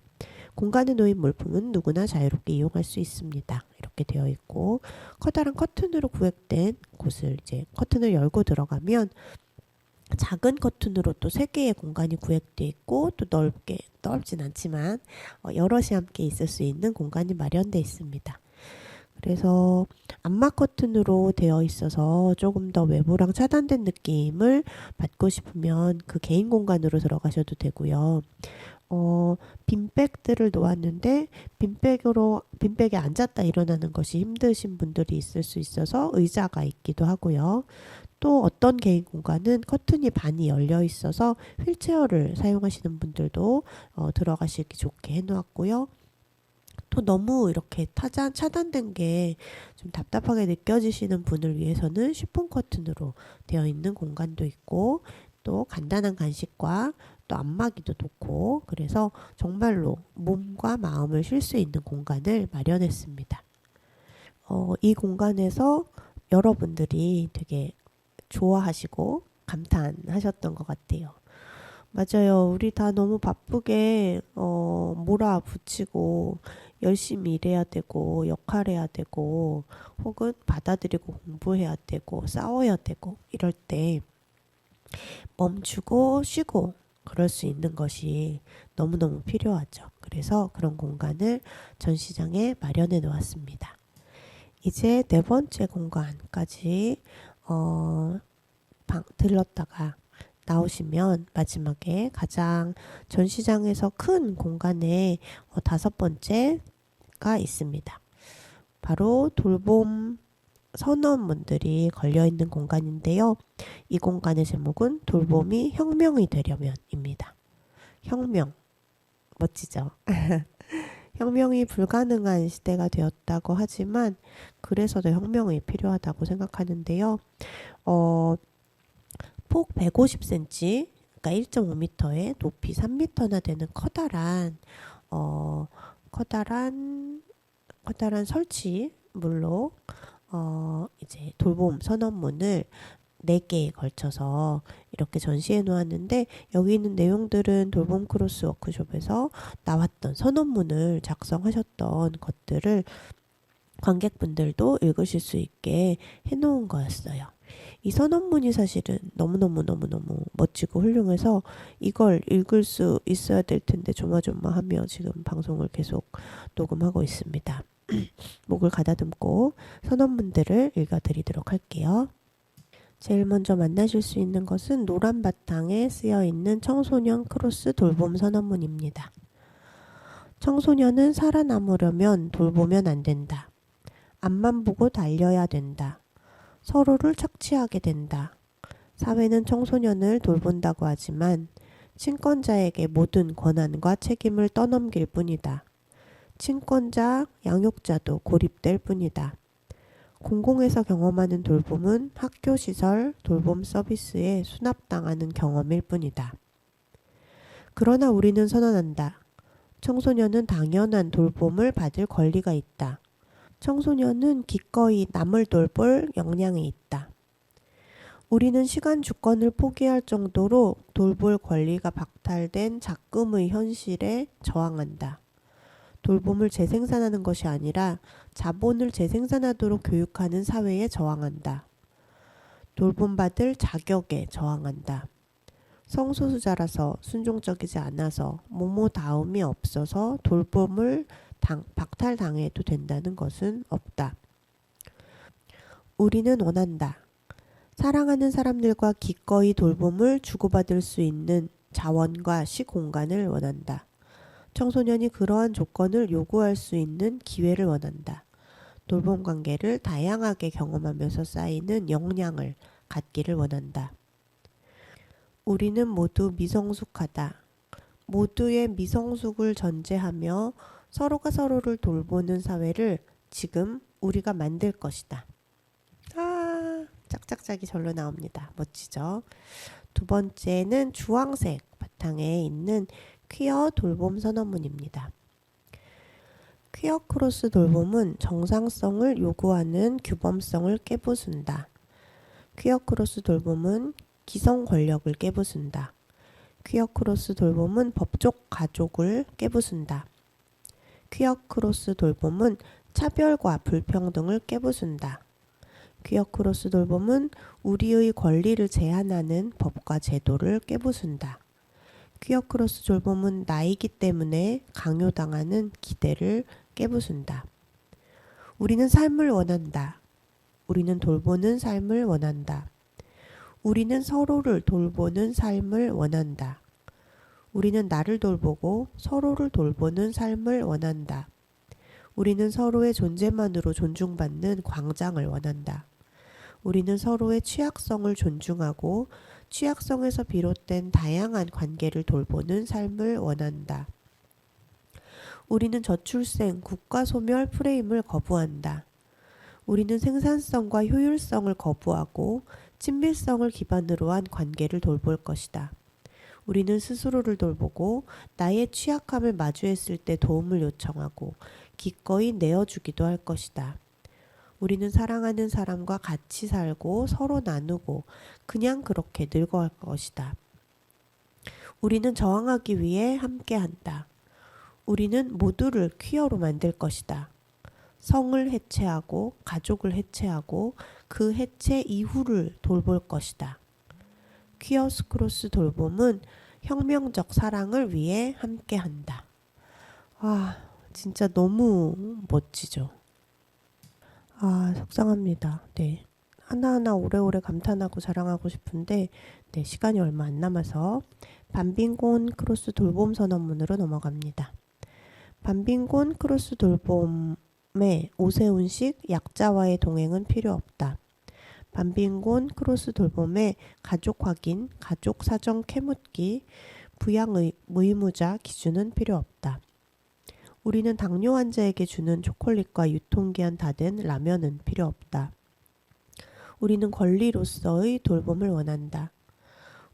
공간에 놓인 물품은 누구나 자유롭게 이용할 수 있습니다. 이렇게 되어 있고, 커다란 커튼으로 구획된 곳을 이제 커튼을 열고 들어가면 작은 커튼으로 또 3개의 공간이 구획되어 있고, 또 넓진 않지만 여럿이 함께 있을 수 있는 공간이 마련되어 있습니다. 그래서 암막 커튼으로 되어 있어서 조금 더 외부랑 차단된 느낌을 받고 싶으면 그 개인 공간으로 들어가셔도 되고요. 빈백들을 놓았는데 빈백에 앉았다 일어나는 것이 힘드신 분들이 있을 수 있어서 의자가 있기도 하고요. 또 어떤 개인 공간은 커튼이 반이 열려 있어서 휠체어를 사용하시는 분들도 들어가시기 좋게 해놓았고요. 또 너무 이렇게 차단된 게 좀 답답하게 느껴지시는 분을 위해서는 쉬폰 커튼으로 되어 있는 공간도 있고, 또 간단한 간식과 또 안마기도 놓고, 그래서 정말로 몸과 마음을 쉴 수 있는 공간을 마련했습니다. 이 공간에서 여러분들이 되게 좋아하시고 감탄하셨던 것 같아요. 맞아요. 우리 다 너무 바쁘게 몰아붙이고 열심히 일해야 되고 역할해야 되고 혹은 받아들이고 공부해야 되고 싸워야 되고 이럴 때 멈추고 쉬고 그럴 수 있는 것이 너무너무 필요하죠. 그래서 그런 공간을 전시장에 마련해 놓았습니다. 이제 네 번째 공간까지 들렀다가 나오시면 마지막에 가장 전시장에서 큰 공간에 5번째가 있습니다. 바로 돌봄 선언문들이 걸려있는 공간인데요. 이 공간의 제목은 돌봄이 혁명이 되려면입니다. 혁명, 멋지죠? 혁명이 불가능한 시대가 되었다고 하지만 그래서 더 혁명이 필요하다고 생각하는데요. 폭 150cm, 그러니까 1.5m에 높이 3m나 되는 커다란 설치물로 이제 돌봄 선언문을 4개에 걸쳐서 이렇게 전시해 놓았는데, 여기 있는 내용들은 돌봄 크로스 워크숍에서 나왔던 선언문을 작성하셨던 것들을 관객분들도 읽으실 수 있게 해 놓은 거였어요. 이 선언문이 사실은 너무너무 멋지고 훌륭해서 이걸 읽을 수 있어야 될 텐데 조마조마하며 지금 방송을 계속 녹음하고 있습니다. 목을 가다듬고 선언문들을 읽어드리도록 할게요. 제일 먼저 만나실 수 있는 것은 노란 바탕에 쓰여 있는 청소년 크로스 돌봄 선언문입니다. 청소년은 살아남으려면 돌보면 안 된다. 앞만 보고 달려야 된다. 서로를 착취하게 된다. 사회는 청소년을 돌본다고 하지만 친권자에게 모든 권한과 책임을 떠넘길 뿐이다. 친권자, 양육자도 고립될 뿐이다. 공공에서 경험하는 돌봄은 학교시설, 돌봄 서비스에 수납당하는 경험일 뿐이다. 그러나 우리는 선언한다. 청소년은 당연한 돌봄을 받을 권리가 있다. 청소년은 기꺼이 남을 돌볼 역량이 있다. 우리는 시간 주권을 포기할 정도로 돌볼 권리가 박탈된 작금의 현실에 저항한다. 돌봄을 재생산하는 것이 아니라 자본을 재생산하도록 교육하는 사회에 저항한다. 돌봄받을 자격에 저항한다. 성소수자라서 순종적이지 않아서 모모다움이 없어서 돌봄을 박탈당해도 된다는 것은 없다. 우리는 원한다. 사랑하는 사람들과 기꺼이 돌봄을 주고받을 수 있는 자원과 시공간을 원한다. 청소년이 그러한 조건을 요구할 수 있는 기회를 원한다. 돌봄 관계를 다양하게 경험하면서 쌓이는 역량을 갖기를 원한다. 우리는 모두 미성숙하다. 모두의 미성숙을 전제하며 서로가 서로를 돌보는 사회를 지금 우리가 만들 것이다. 짝짝짝이 절로 나옵니다. 멋지죠? 두 번째는 주황색 바탕에 있는 퀴어 돌봄 선언문입니다. 퀴어 크로스 돌봄은 정상성을 요구하는 규범성을 깨부순다. 퀴어 크로스 돌봄은 기성 권력을 깨부순다. 퀴어 크로스 돌봄은 법적 가족을 깨부순다. 퀴어 크로스 돌봄은 차별과 불평등을 깨부순다. 퀴어 크로스 돌봄은 우리의 권리를 제한하는 법과 제도를 깨부순다. 퀴어 크로스 돌봄은 나이기 때문에 강요당하는 기대를 깨부순다. 우리는 삶을 원한다. 우리는 돌보는 삶을 원한다. 우리는 서로를 돌보는 삶을 원한다. 우리는 나를 돌보고 서로를 돌보는 삶을 원한다. 우리는 서로의 존재만으로 존중받는 광장을 원한다. 우리는 서로의 취약성을 존중하고 취약성에서 비롯된 다양한 관계를 돌보는 삶을 원한다. 우리는 저출생, 국가소멸 프레임을 거부한다. 우리는 생산성과 효율성을 거부하고 친밀성을 기반으로 한 관계를 돌볼 것이다. 우리는 스스로를 돌보고 나의 취약함을 마주했을 때 도움을 요청하고 기꺼이 내어주기도 할 것이다. 우리는 사랑하는 사람과 같이 살고 서로 나누고 그냥 그렇게 늙어갈 것이다. 우리는 저항하기 위해 함께한다. 우리는 모두를 퀴어로 만들 것이다. 성을 해체하고 가족을 해체하고 그 해체 이후를 돌볼 것이다. 퀴어 크로스 돌봄은 혁명적 사랑을 위해 함께한다. 와, 진짜 너무 멋지죠. 속상합니다. 네. 하나하나 오래오래 감탄하고 자랑하고 싶은데 시간이 얼마 안 남아서 반빈곤 크로스 돌봄 선언문으로 넘어갑니다. 반빈곤 크로스 돌봄에 오세훈식 약자와의 동행은 필요 없다. 반빈곤 크로스 돌봄에 가족 확인, 가족 사정 캐묻기, 부양 의무자 기준은 필요 없다. 우리는 당뇨 환자에게 주는 초콜릿과 유통기한 다 된 라면은 필요 없다. 우리는 권리로서의 돌봄을 원한다.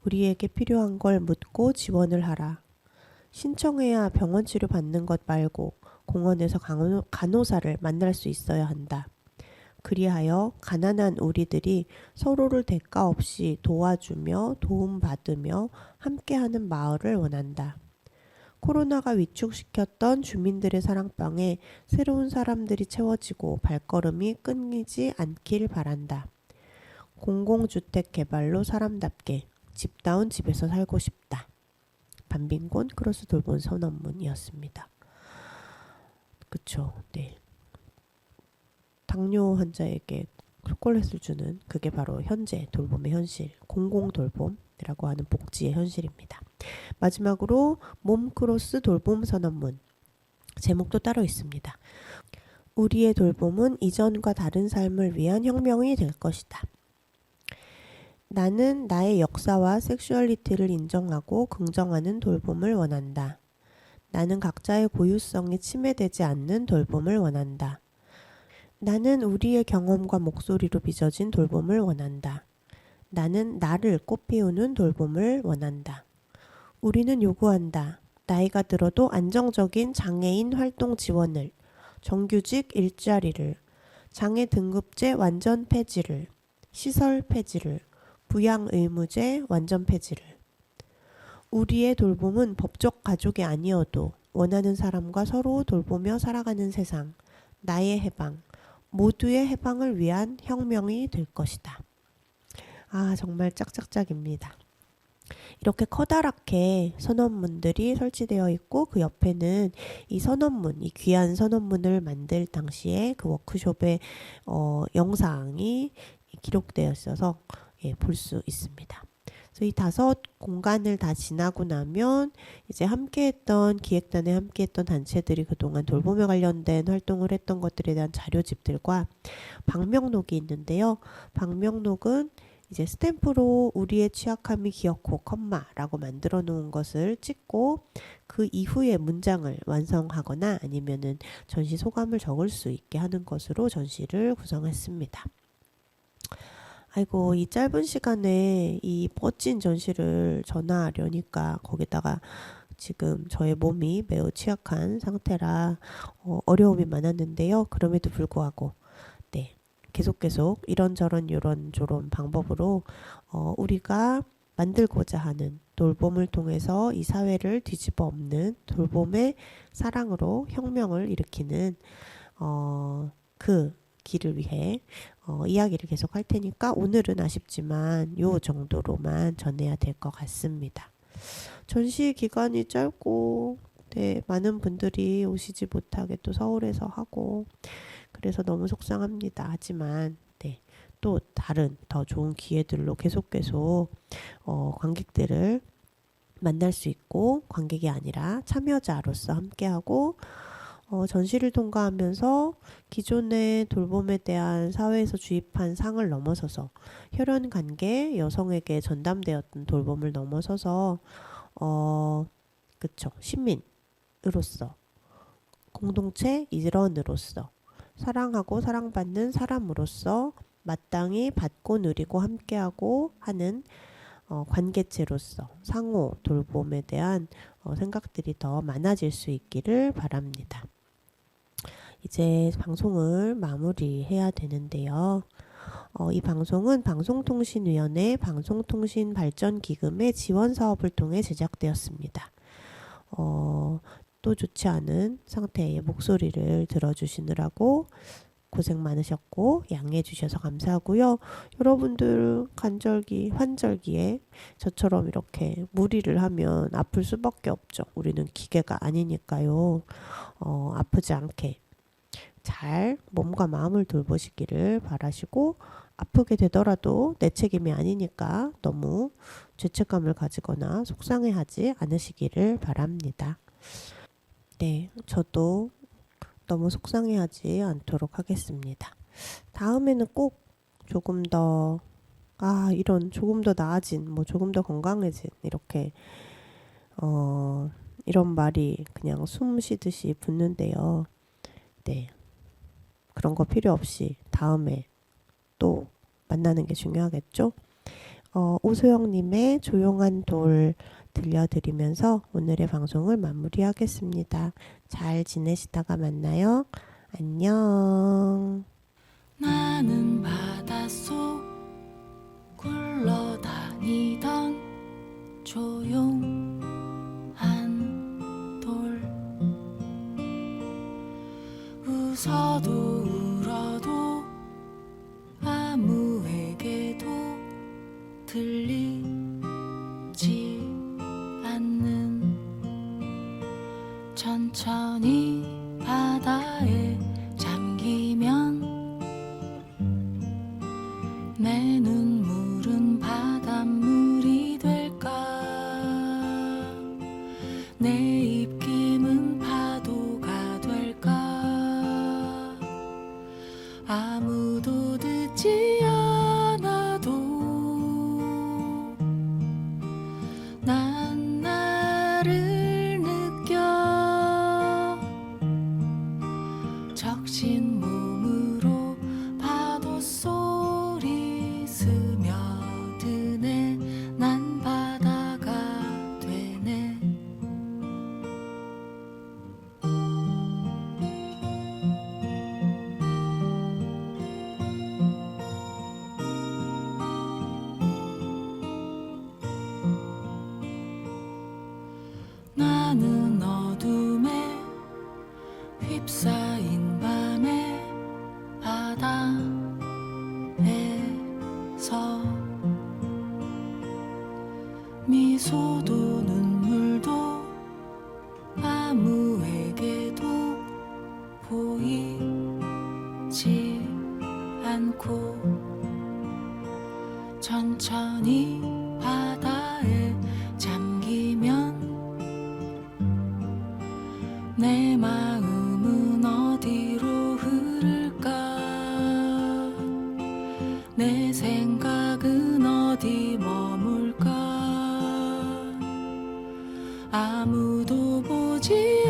우리에게 필요한 걸 묻고 지원을 하라. 신청해야 병원 치료 받는 것 말고 공원에서 간호사를 만날 수 있어야 한다. 그리하여 가난한 우리들이 서로를 대가 없이 도와주며 도움받으며 함께하는 마을을 원한다. 코로나가 위축시켰던 주민들의 사랑방에 새로운 사람들이 채워지고 발걸음이 끊이지 않길 바란다. 공공주택 개발로 사람답게 집다운 집에서 살고 싶다. 반빈곤 크로스 돌봄 선언문이었습니다. 그쵸. 네. 당뇨 환자에게 초콜릿을 주는 그게 바로 현재 돌봄의 현실, 공공돌봄이라고 하는 복지의 현실입니다. 마지막으로 몸 크로스 돌봄 선언문. 제목도 따로 있습니다. 우리의 돌봄은 이전과 다른 삶을 위한 혁명이 될 것이다. 나는 나의 역사와 섹슈얼리티를 인정하고 긍정하는 돌봄을 원한다. 나는 각자의 고유성이 침해되지 않는 돌봄을 원한다. 나는 우리의 경험과 목소리로 빚어진 돌봄을 원한다. 나는 나를 꽃피우는 돌봄을 원한다. 우리는 요구한다. 나이가 들어도 안정적인 장애인 활동 지원을, 정규직 일자리를, 장애 등급제 완전 폐지를, 시설 폐지를, 부양 의무제 완전 폐지를. 우리의 돌봄은 법적 가족이 아니어도 원하는 사람과 서로 돌보며 살아가는 세상, 나의 해방, 모두의 해방을 위한 혁명이 될 것이다. 아, 정말 짝짝짝입니다. 이렇게 커다랗게 선언문들이 설치되어 있고 그 옆에는 이 선언문, 이 귀한 선언문을 만들 당시에 그 워크숍의 영상이 기록되어 있어서 볼 수 있습니다. 그래서 이 5공간을 다 지나고 나면 이제 함께했던 기획단에 함께했던 단체들이 그동안 돌봄에 관련된 활동을 했던 것들에 대한 자료집들과 방명록이 있는데요. 방명록은 이제 스탬프로 우리의 취약함이 기어코 컴마라고 만들어 놓은 것을 찍고 그 이후에 문장을 완성하거나 아니면은 전시 소감을 적을 수 있게 하는 것으로 전시를 구성했습니다. 아이고, 이 짧은 시간에 이 멋진 전시를 전하려니까 거기다가 지금 저의 몸이 매우 취약한 상태라 어려움이 많았는데요. 그럼에도 불구하고 네, 계속 이런저런 요런저런 방법으로 우리가 만들고자 하는 돌봄을 통해서 이 사회를 뒤집어 엎는 돌봄의 사랑으로 혁명을 일으키는 그 길을 위해 이야기를 계속 할 테니까 오늘은 아쉽지만 요 정도로만 전해야 될 것 같습니다. 전시 기간이 짧고 네, 많은 분들이 오시지 못하게 또 서울에서 하고 그래서 너무 속상합니다. 하지만 네, 또 다른 더 좋은 기회들로 계속 관객들을 만날 수 있고 관객이 아니라 참여자로서 함께하고 전시를 통과하면서 기존의 돌봄에 대한 사회에서 주입한 상을 넘어서서 혈연관계 여성에게 전담되었던 돌봄을 넘어서서 그쵸, 시민으로서 공동체 일원으로서 사랑하고 사랑받는 사람으로서 마땅히 받고 누리고 함께하고 하는 관계체로서 상호 돌봄에 대한 생각들이 더 많아질 수 있기를 바랍니다. 이제 방송을 마무리해야 되는데요. 이 방송은 방송통신위원회 방송통신발전기금의 지원사업을 통해 제작되었습니다. 또 좋지 않은 상태의 목소리를 들어주시느라고 고생 많으셨고 양해해 주셔서 감사하고요. 여러분들 환절기에 저처럼 이렇게 무리를 하면 아플 수밖에 없죠. 우리는 기계가 아니니까요. 아프지 않게 잘 몸과 마음을 돌보시기를 바라시고 아프게 되더라도 내 책임이 아니니까 너무 죄책감을 가지거나 속상해하지 않으시기를 바랍니다. 네, 저도 너무 속상해하지 않도록 하겠습니다. 다음에는 꼭 조금 더 조금 더 나아진 조금 더 건강해진 이렇게 이런 말이 그냥 숨 쉬듯이 붙는데요. 네, 그런 거 필요 없이 다음에 또 만나는 게 중요하겠죠. 오소영님의 조용한 돌 들려드리면서 오늘의 방송을 마무리하겠습니다. 잘 지내시다가 만나요. 안녕. 나는 바닷속 굴러다니던 조용한 돌 웃어도 울어도 아무에게도 들리지 않는 천천히 바다에 잠기면 내 눈물은 바닷물이 될까 내 입김은 파도가 될까 아무도 듣지 않아도 나는 어둠에 휩싸인 밤에 바다에서 미소도 눈물도 아무에게도 보이지 않고 천천히 바다에 잠기면 내 마음은 어디로 흐를까 내 생각은 어디 머물까 아무도 보지